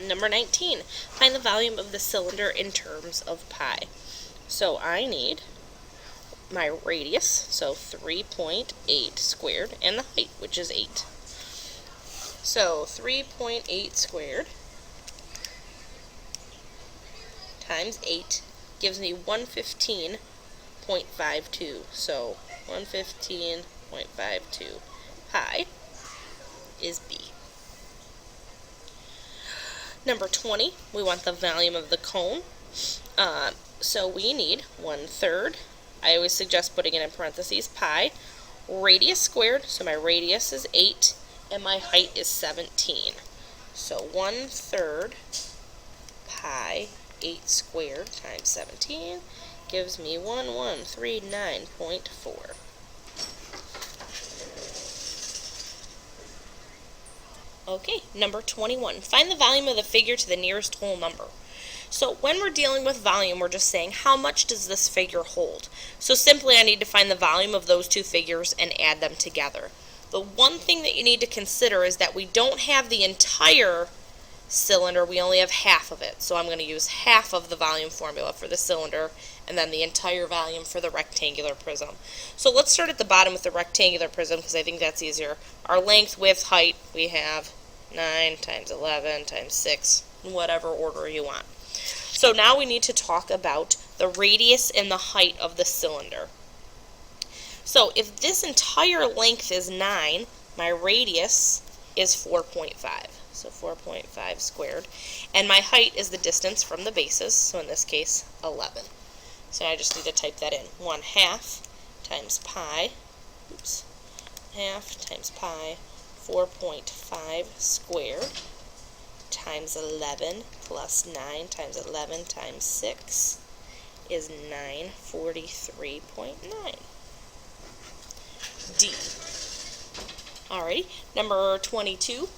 Number 19, find the volume of the cylinder in terms of pi. So I need my radius, so 3.8 squared, and the height, which is 8. So 3.8 squared times 8 gives me 115.52. So 115.52 pi is B. Number 20, we want the volume of the cone. So we need 1/3. I always suggest putting it in parentheses, pi, radius squared, so my radius is 8, and my height is 17. So 1/3 pi 8 squared times 17 gives me 1139.4. Okay, number 21. Find the volume of the figure to the nearest whole number. So when we're dealing with volume, we're just saying how much does this figure hold? So simply I need to find the volume of those two figures and add them together. The one thing that you need to consider is that we don't have the entire cylinder, we only have half of it. So I'm going to use half of the volume formula for the cylinder and then the entire volume for the rectangular prism. So let's start at the bottom with the rectangular prism because I think that's easier. Our length, width, height, we have 9 times 11 times 6, in whatever order you want. So now we need to talk about the radius and the height of the cylinder. So if this entire length is 9, my radius is 4.5. So 4.5 squared. And my height is the distance from the bases, so in this case 11. So I just need to type that in. 1/2 times pi, half times pi, 4.5 squared times 11 plus 9 times 11 times 6 is 943.9. D. Alrighty, number 22.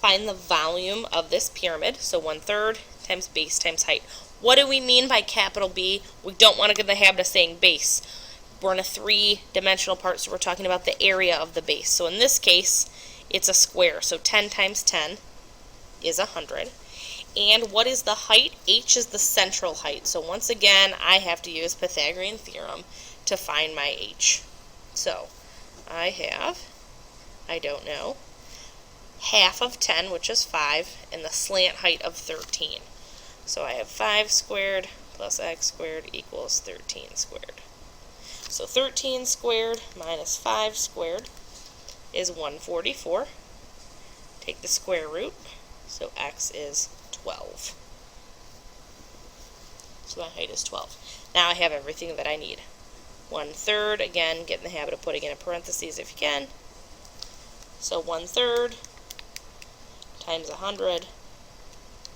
Find the volume of this pyramid, so 1/3 times base times height. What do we mean by capital B? We don't want to get in the habit of saying base. We're in a 3-dimensional part, so we're talking about the area of the base. So in this case, it's a square, so 10 times 10 is 100. And what is the height? H is the central height. So once again, I have to use Pythagorean theorem to find my H. So I don't know, half of 10, which is 5, and the slant height of 13. So I have 5 squared plus x squared equals 13 squared. So 13 squared minus 5 squared is 144. Take the square root, so x is 12. So my height is 12. Now I have everything that I need. 1/3, again, get in the habit of putting in a parentheses if you can. So 1/3 times 100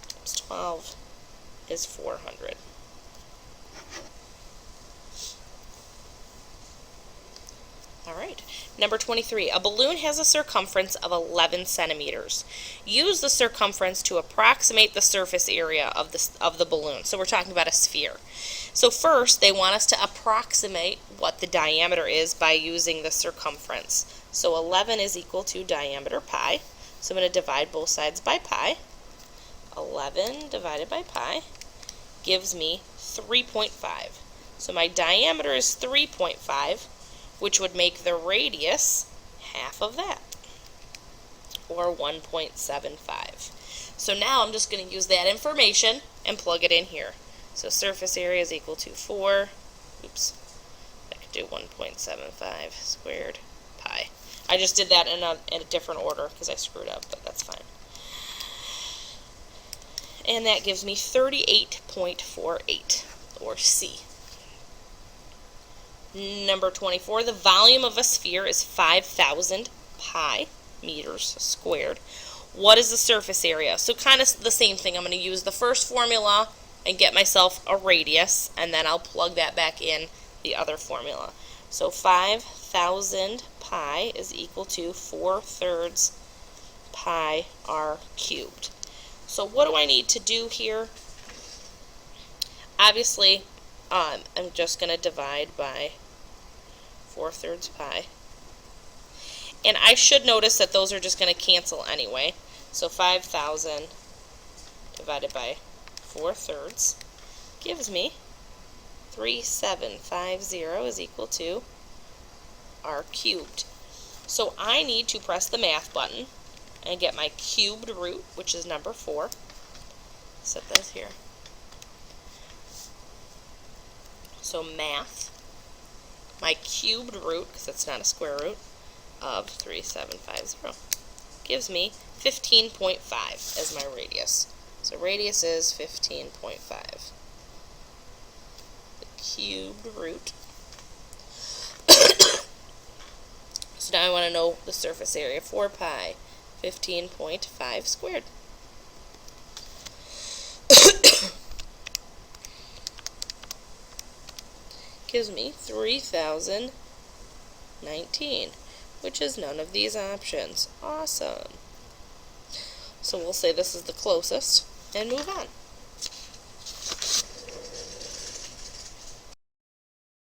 times 12 is 400. Alright, number 23. A balloon has a circumference of 11 centimeters. Use the circumference to approximate the surface area of the balloon. So we're talking about a sphere. So first, they want us to approximate what the diameter is by using the circumference. So 11 is equal to diameter pi. So I'm going to divide both sides by pi. 11 divided by pi gives me 3.5. So my diameter is 3.5, which would make the radius half of that, or 1.75. So now I'm just going to use that information and plug it in here. So surface area is equal to 4, I could do 1.75 squared pi. I just did that in a different order because I screwed up, but that's fine. And that gives me 38.48, or C. Number 24, the volume of a sphere is 5,000 pi meters squared. What is the surface area? So kind of the same thing. I'm going to use the first formula and get myself a radius, and then I'll plug that back in the other formula. So 5,000 pi is equal to 4/3 pi r cubed. So what do I need to do here? Obviously, I'm just going to divide by 4/3 pi. And I should notice that those are just going to cancel anyway. So 5,000 divided by 4/3 gives me 3750 is equal to r cubed. So I need to press the math button and get my cubed root, which is number 4. Set this here. So math, my cubed root, because it's not a square root, of 3750 gives me 15.5 as my radius. So radius is 15.5. The cubed root. So now I want to know the surface area. 4 pi, 15.5 squared. Gives me 3019, which is none of these options. Awesome. So we'll say this is the closest and move on.